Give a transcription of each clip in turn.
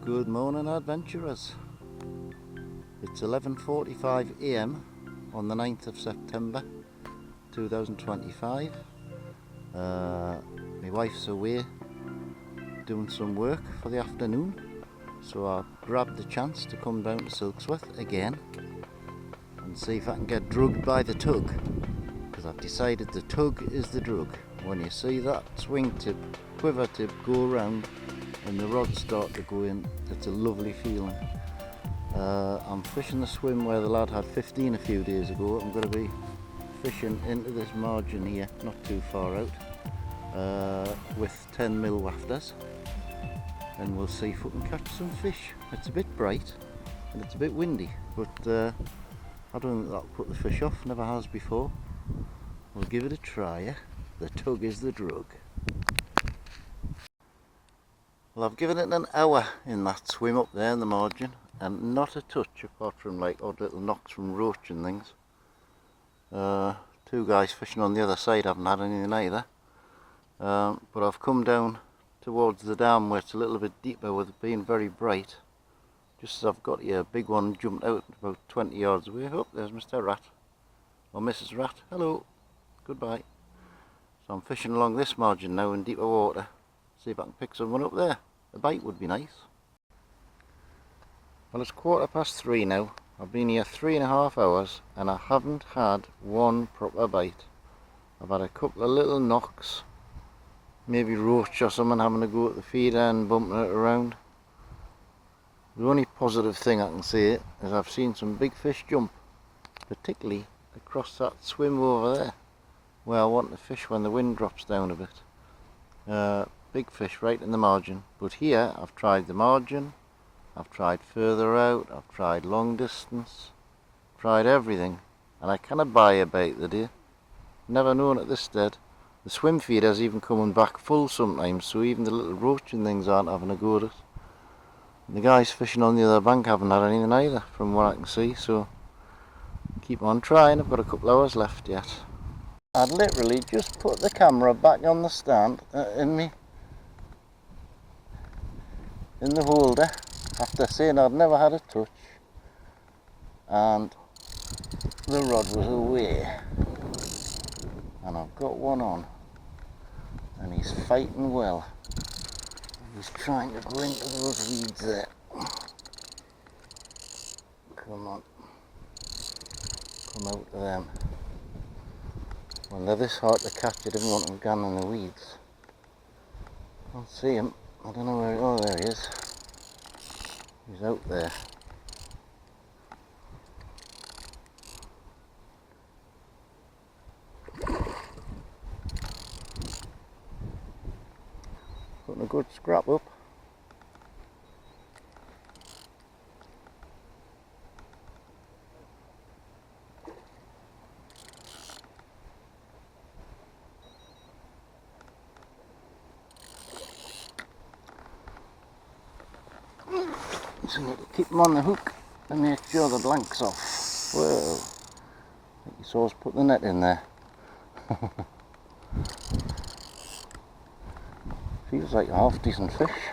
Good morning, adventurers. It's 11:45 AM on the 9th of September 2025. My wife's away doing some work for the afternoon, so I grabbed the chance to come down to Silksworth again and see if I can get drugged by the tug, because I've decided the tug is the drug. When you see that swing tip, quiver tip go around and the rods start to go in, it's a lovely feeling. I'm fishing the swim where the lad had 15 a few days ago. I'm going to be fishing into this margin here, not too far out, with 10mm wafters, and we'll see if we can catch some fish. It's a bit bright and it's a bit windy, but I don't think that'll put the fish off, never has before. We'll give it a try. Eh? The tug is the drug. Well, I've given it an hour in that swim up there in the margin, and not a touch apart from like odd little knocks from roach and things. Two guys fishing on the other side haven't had anything either. But I've come down towards the dam where it's a little bit deeper with it being very bright. Just as I've got here, a big one jumped out about 20 yards away. Oh, there's Mr. Rat, or Mrs. Rat. Hello, goodbye. So I'm fishing along this margin now in deeper water. See if I can pick someone up there. A bite would be nice. Well, it's 3:15 now. I've been here 3.5 hours and I haven't had one proper bite. I've had a couple of little knocks, maybe roach or someone having to go at the feeder and bumping it around. The only positive thing I can say is I've seen some big fish jump, particularly across that swim over there where I want to fish when the wind drops down a bit. Big fish right in the margin, but here I've tried the margin, I've tried further out, I've tried long distance, tried everything, and I cannot buy a bait the day. Never known at this stead. The swim feeder's even coming back full sometimes, so even the little roach and things aren't having a go at it. And the guys fishing on the other bank haven't had anything either, from what I can see, so keep on trying. I've got a couple hours left yet. I'd literally just put the camera back on the stand in the holder after saying I'd never had a touch, and the rod was away, and I've got one on and he's fighting well. He's trying to go into those weeds there. Come on, come out of them. When they're this hard to catch, you didn't want them down in the weeds. I can't see him. I don't know where. Oh, there he is. He's out there. Putting a good scrap up. So I need to keep them on the hook and make sure the blank's off. Whoa, I think you saw us put the net in there. Feels like a half decent fish.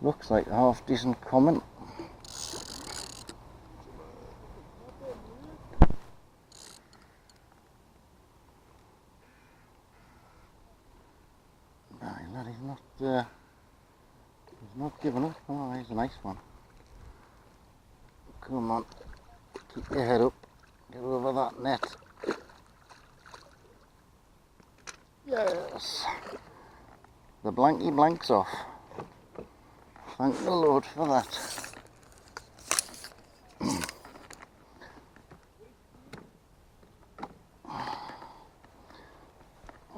Looks like a half decent common. Right, that is not he's not giving up. Oh, he's a nice one. Come on, keep your head up, get over that net. Yes, the blanky blank's off. Thank the Lord for that.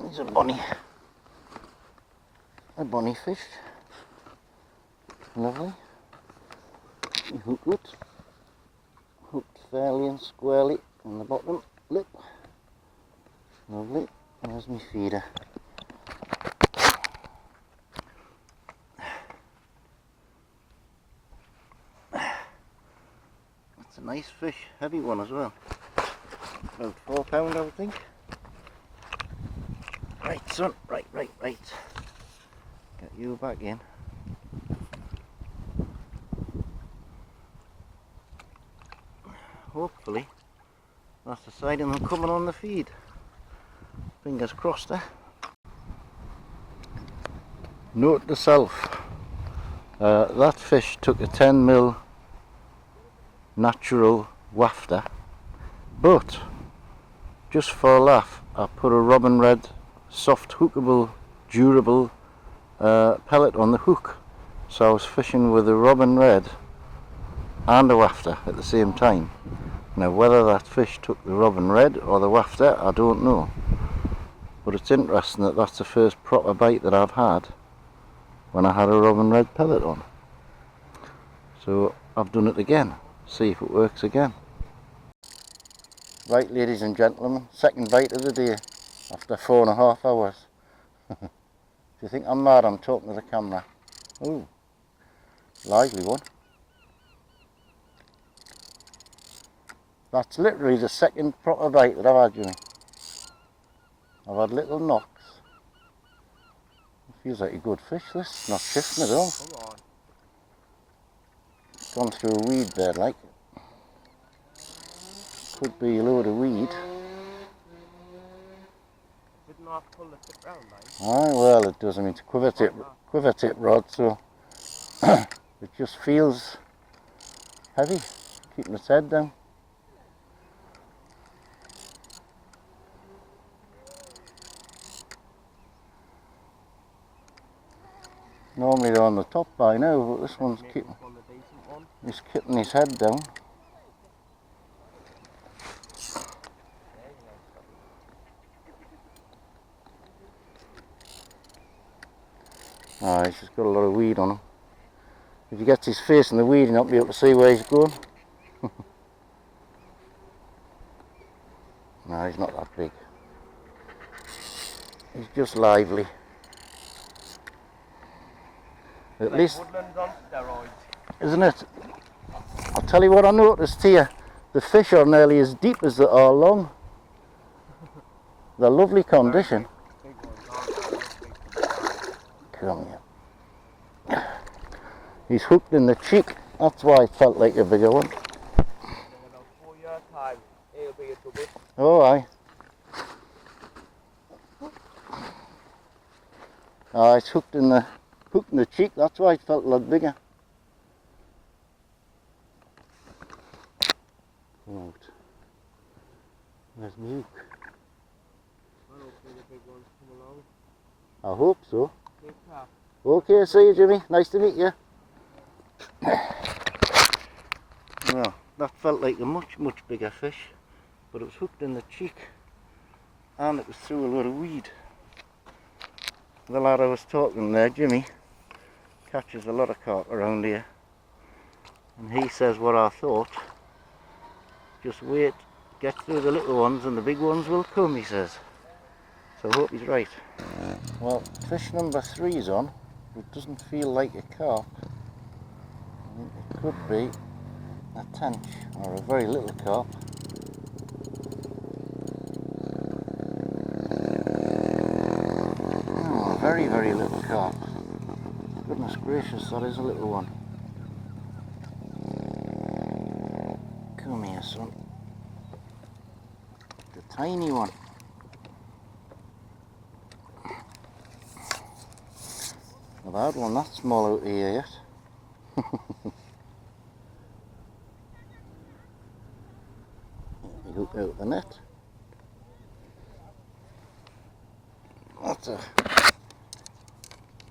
He's a bonny fish. Lovely. Hooked fairly and squarely on the bottom lip. Lovely. There's my feeder. That's a nice fish, heavy one as well. About 4 pound, I would think. Right, son, right. Get you back in. hopefully that's the side of them coming on the feed. Fingers crossed, eh? Note to self, that fish took a 10mm natural wafter, but just for a laugh I put a robin red soft hookable durable pellet on the hook, so I was fishing with a robin red and a wafter at the same time. Now whether that fish took the robin red or the wafter I don't know, but it's interesting that that's the first proper bite that I've had when I had a robin red pellet on. So I've done it again, see if it works again. Right, ladies and gentlemen, second bite of the day after 4.5 hours. Do you think I'm mad? I'm talking to the camera. Ooh, lively one. That's literally the second proper bite that I've had, Jimmy. I've had little knocks. It feels like a good fish, this. Not shifting at all. Come on. Gone through a weed bed, like. Could be a load of weed. Didn't have to pull the tip round, like. Aye, well it does. I mean, it's quiver tip rod, so it just feels heavy, keeping its head down. Normally they're on the top by now, but this one's he's keeping his head down. Ah, he's just got a lot of weed on him. If he gets his face in the weed, he'll not be able to see where he's going. No, he's not that big. He's just lively. At like least, woodlands on steroids. Isn't it? I'll tell you what I noticed here. The fish are nearly as deep as they are long. They're lovely condition. Big ones, Come here. He's hooked in the cheek. That's why it felt like a bigger one. in about 4 years' time, it'll be a double. Oh, aye. Ah, it's hooked in the cheek. That's why it felt a lot bigger. Right. Where's Luke? I don't think the big ones come along. I hope so. Big Carp. Okay, see you, Jimmy. Nice to meet you. Well, that felt like a much bigger fish, but it was hooked in the cheek and it was through a lot of weed. The lad I was talking there, Jimmy, catches a lot of carp around here, and he says what I thought. Just wait, get through the little ones and the big ones will come, he says. So I hope he's right. Well, fish number 3 is on. It doesn't feel like a carp. I think it could be a tench or a very little carp. Oh, very little carp. Goodness gracious, that is a little one. Come here, son. The tiny one. I've had one that small out here yet. Let me hook out the net. That's a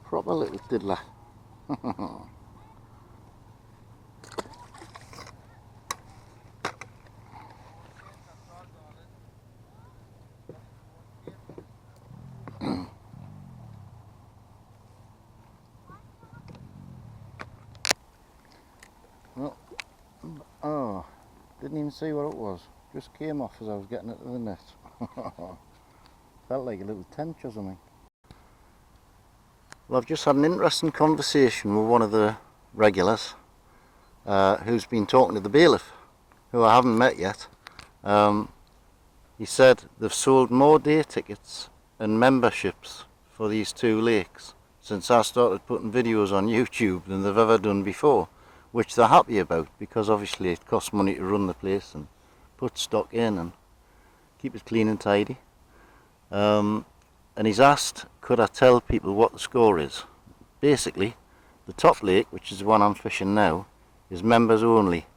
proper little diddler. Well, oh, didn't even see what it was. Just came off as I was getting it to the net. Felt like a little tench or something. Well, I've just had an interesting conversation with one of the regulars who's been talking to the bailiff, who I haven't met yet. He said they've sold more day tickets and memberships for these 2 lakes since I started putting videos on YouTube than they've ever done before, which they're happy about because obviously it costs money to run the place and put stock in and keep it clean and tidy. And he's asked, could I tell people what the score is? Basically, the top lake, which is the one I'm fishing now, is members only.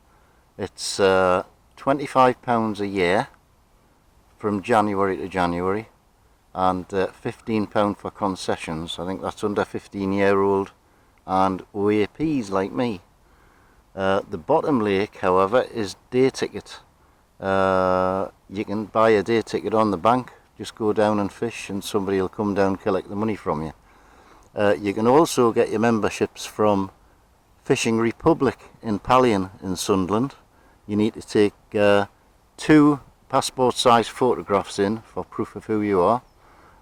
It's £25 a year from January to January, and £15 for concessions. I think that's under 15-year-old and OAPs like me. The bottom lake, however, is day ticket. You can buy a day ticket on the bank, just go down and fish and somebody will come down and collect the money from you. You can also get your memberships from Fishing Republic in Pallion in Sunderland. You need to take 2 passport size photographs in for proof of who you are,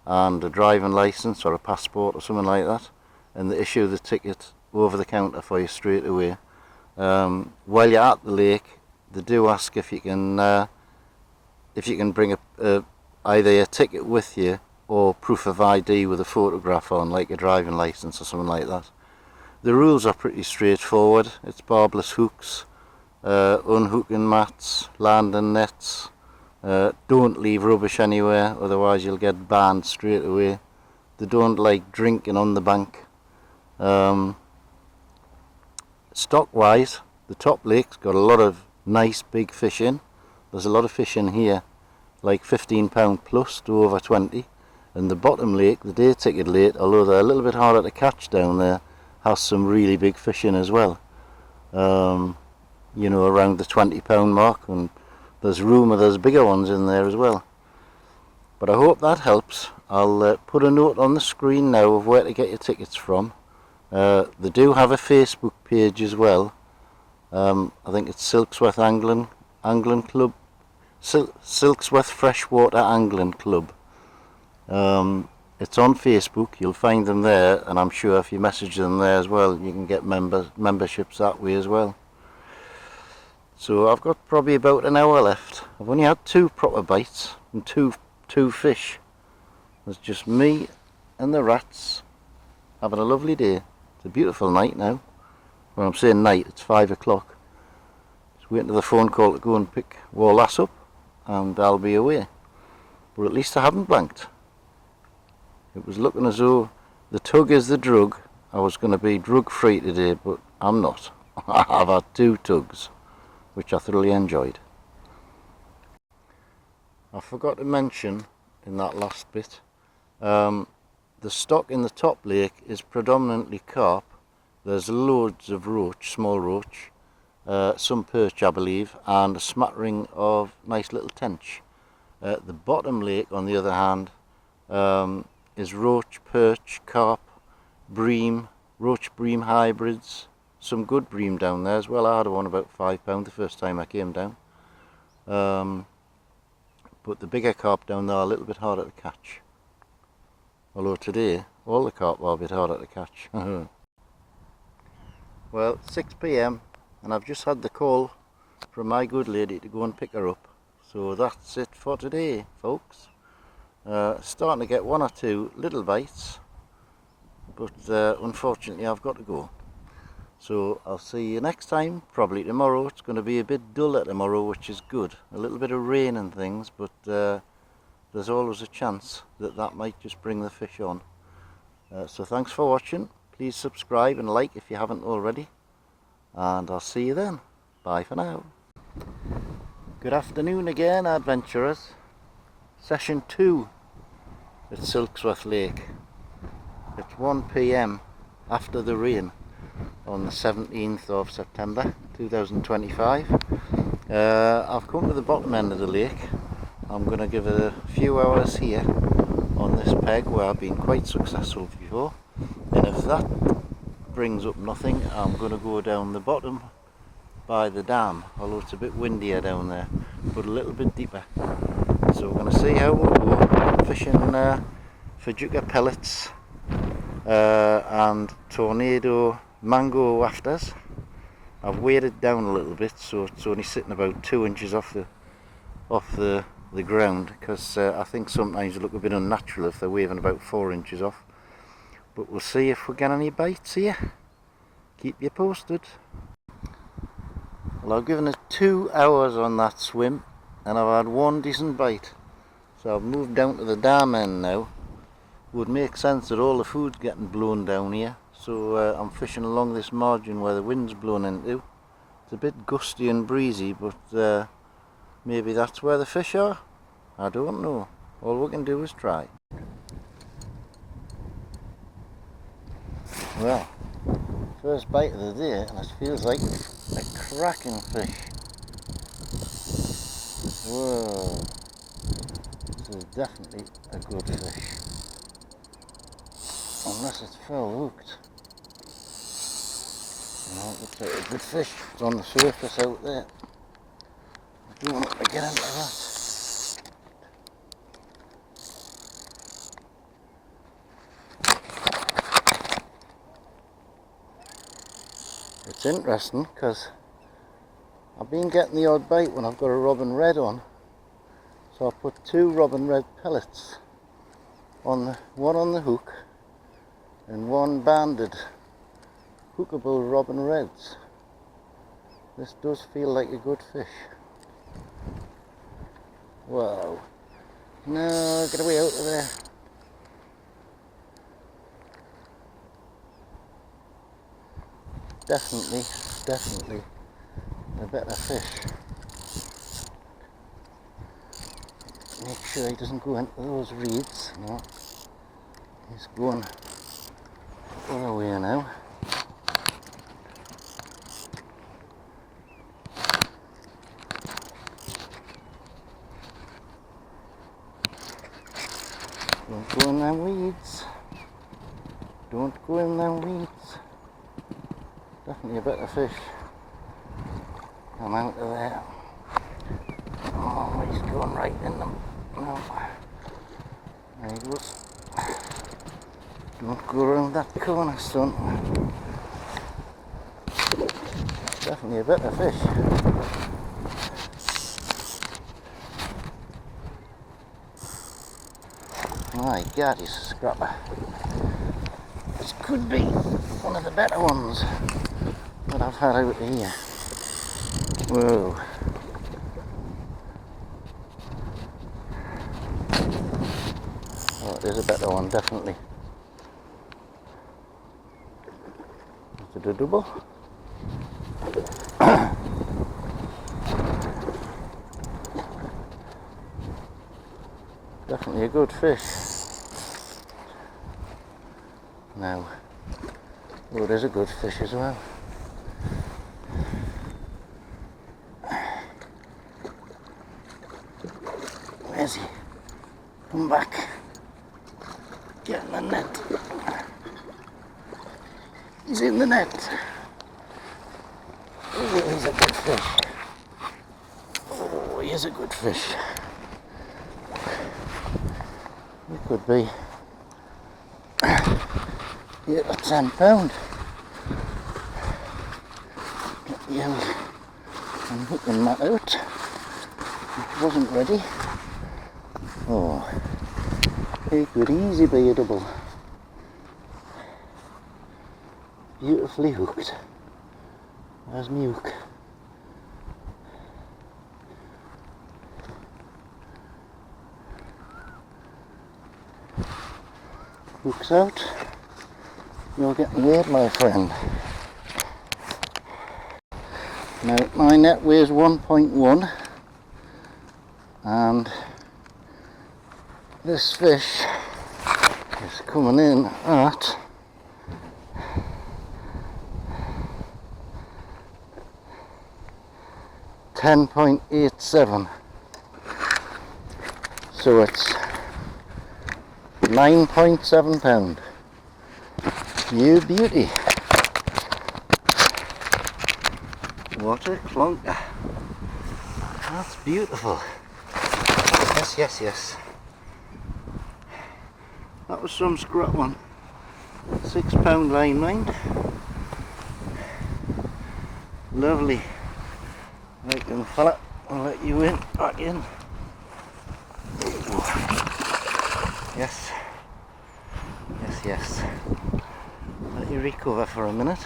and a driving licence or a passport or something like that, and they issue the ticket over the counter for you straight away. While you're at the lake, they do ask if you can bring either a ticket with you or proof of ID with a photograph on, like a driving licence or something like that. The rules are pretty straightforward. It's barbless hooks, unhooking mats, landing nets. Don't leave rubbish anywhere, otherwise you'll get banned straight away. They don't like drinking on the bank. Stock wise, the top lake's got a lot of nice big fish in. There's a lot of fish in here, like £15 plus to over 20. And the bottom lake, the day ticket lake, although they're a little bit harder to catch down there, has some really big fish in as well. You know, around the £20 mark, and there's rumour there's bigger ones in there as well. But I hope that helps. I'll put a note on the screen now of where to get your tickets from. They do have a Facebook page as well. I think it's Silksworth Angling Club, Silksworth Freshwater Angling Club. It's on Facebook. You'll find them there, and I'm sure if you message them there as well, you can get memberships that way as well. So I've got probably about an hour left. I've only had 2 proper bites and two fish. There's just me and the rats having a lovely day. It's a beautiful night now. When I'm saying night, it's 5 o'clock. Just waiting for the phone call to go and pick Wallace up, and I'll be away. But at least I haven't blanked. It was looking as though the tug is the drug. I was going to be drug free today, but I'm not. I've had 2 tugs, which I thoroughly enjoyed. I forgot to mention in that last bit, the stock in the top lake is predominantly carp. There's loads of roach, small roach, some perch I believe, and a smattering of nice little tench. The bottom lake, on the other hand, is roach, perch, carp, bream, roach bream hybrids, some good bream down there as well. I had one about £5 the first time I came down. But the bigger carp down there are a little bit harder to catch. Although today, all the carp are a bit harder to catch. Well, 6 PM, and I've just had the call from my good lady to go and pick her up. So that's it for today, folks. Starting to get 1 or 2 little bites, but unfortunately I've got to go. So I'll see you next time, probably tomorrow. It's going to be a bit duller tomorrow, which is good. A little bit of rain and things, but there's always a chance that that might just bring the fish on. So thanks for watching. Please subscribe and like if you haven't already. And I'll see you then. Bye for now. Good afternoon again, adventurers. Session 2 at Silksworth Lake. It's 1 PM after the rain on the 17th of September 2025. I've come to the bottom end of the lake. I'm going to give it a few hours here on this peg where I've been quite successful before, and if that brings up nothing, I'm going to go down the bottom by the dam, although it's a bit windier down there, but a little bit deeper. So we're going to see how we go. I'm fishing for Juka pellets and tornado mango wafters. I've weighed it down a little bit, so it's only sitting about 2 inches off the ground, because I think sometimes they look a bit unnatural if they're waving about 4 inches off. But we'll see if we get any bites here. Keep you posted. Well, I've given it 2 hours on that swim, and I've had one decent bite. So I've moved down to the dam end now. Would make sense that all the food's getting blown down here. So I'm fishing along this margin where the wind's blown into. It's a bit gusty and breezy, but maybe that's where the fish are? I don't know. All we can do is try. Well, first bite of the day, and it feels like a cracking fish. Whoa, this is definitely a good fish. Unless it's foul hooked. No, it looks like a good fish. It's on the surface out there. I don't want to get into that. It's interesting because I've been getting the odd bite when I've got a robin red on. So I put 2 robin red pellets on one on the hook and 1 banded hookable robin reds. This does feel like a good fish. Wow. No, get away out of there. Definitely a better fish. Make sure he doesn't go into those reeds. No, he's going the other way now. Don't go in them weeds. Don't go in them weeds. Definitely a better fish. Come out of there. Oh, he's going right in them. No. There he goes. Don't go around that corner, son. Definitely a better fish. My God, he's a scrapper. This could be one of the better ones that I've had out here. Whoa. Oh, it is a better one, definitely. Is it a double? Definitely a good fish. Now, oh, it is a good fish as well. Where's he? Come back. Get in the net. He's in the net. Oh, he's a good fish. Oh, he is a good fish. He could be 8 or 10 pound. Get the old unhooking that out. It wasn't ready. Oh, he could easily be a double. Beautifully hooked. There's my hook. Hook's out. You're getting weird, my friend. Now, my net weighs 1.1 and this fish is coming in at 10.87. So it's 9.7 pound. You beauty. What a clunker. That's beautiful. Yes, yes, yes. That was some scrap one. 6 pound line mind. Lovely. Right then, fella, I'll let you in, back in. Yes. Yes, yes. Let you recover for a minute.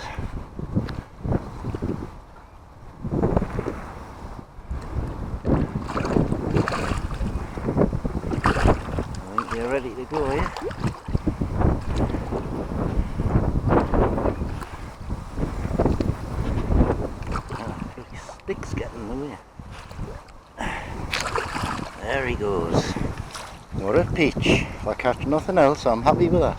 They're ready to go here. Oh, big stick's getting in the way. There he goes. What a peach. If I catch nothing else, I'm happy with that.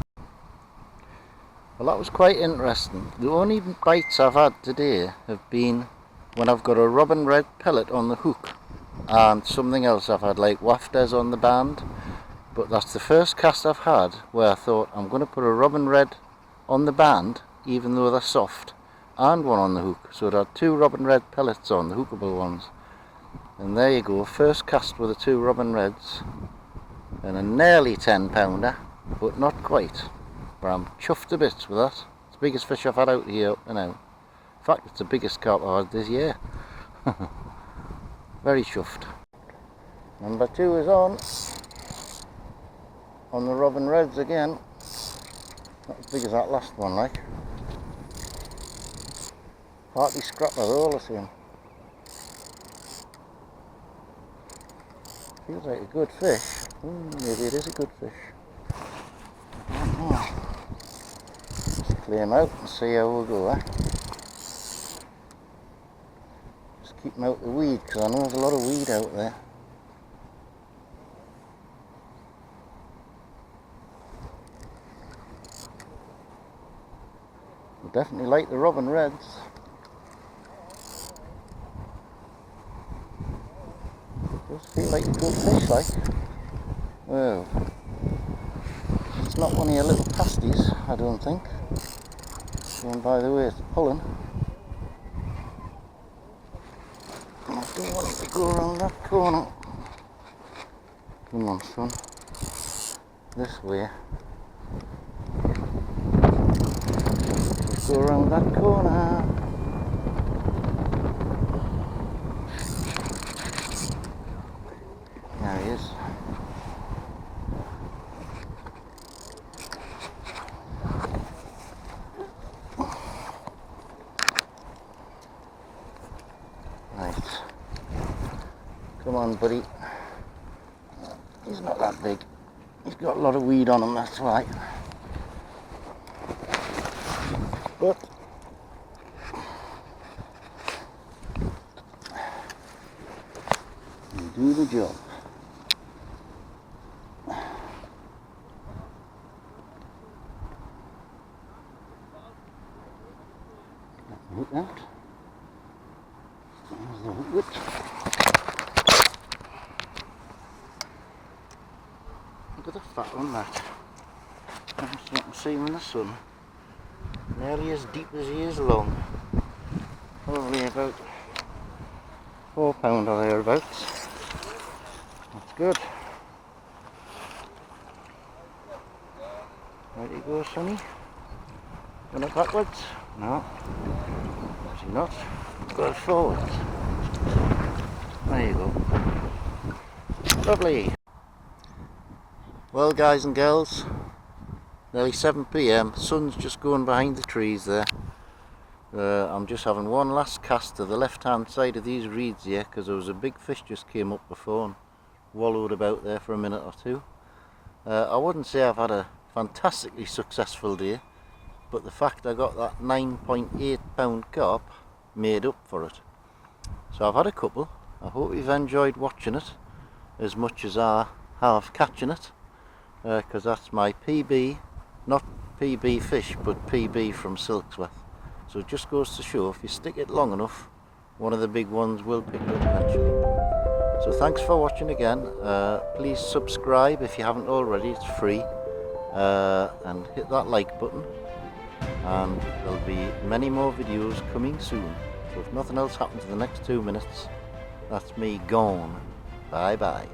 Well, that was quite interesting. The only bites I've had today have been when I've got a robin red pellet on the hook and something else I've had, like wafters on the band. But that's the first cast I've had where I thought I'm going to put a robin red on the band, even though they're soft, and one on the hook. So it had 2 robin red pellets on, the hookable ones. And there you go, first cast with the 2 robin reds, and a nearly 10 pounder, but not quite. But I'm chuffed to bits with that. It's the biggest fish I've had out here up to now. In fact, it's the biggest carp I've had this year. Very chuffed. Number 2 is on the robin reds again. Not as big as that last one, like. Partly scrapper, all the same. Feels like a good fish. Maybe it is a good fish. I don't know. Just clear him out and see how we'll go, eh? Just keep him out the weed, because I know there's a lot of weed out there. I definitely like the robin reds. Does feel like a good fish, like. Well, it's not one of your little pasties, I don't think. Going by the way it's pulling. I don't want it to go around that corner. Come on, son. This way. Let's go around that corner. There he is. Right. Come on, buddy. He's not that big. He's got a lot of weed on him, that's why. But you do the job. Hook out. There's the hook whip. Look at the fat on that. So you can see him in the sun. Nearly as deep as he is long. Probably about 4 pound or thereabouts. That's good. Right you go, sonny. Going it backwards? No. Actually not. Go it forwards. There you go. Lovely. Well, guys and girls, nearly 7 PM. Sun's just going behind the trees there. I'm just having one last cast to the left hand side of these reeds here, because there was a big fish just came up before and wallowed about there for a minute or two. I wouldn't say I've had a fantastically successful day, but the fact I got that 9.8 pound carp made up for it. So I've had a couple. I hope you've enjoyed watching it as much as I have catching it, because that's my PB, not PB fish, but PB from Silksworth. So it just goes to show, if you stick it long enough, one of the big ones will pick it up eventually. So thanks for watching again. Please subscribe if you haven't already, it's free, and hit that like button, and there'll be many more videos coming soon. So if nothing else happens in the next 2 minutes, that's me gone. Bye bye.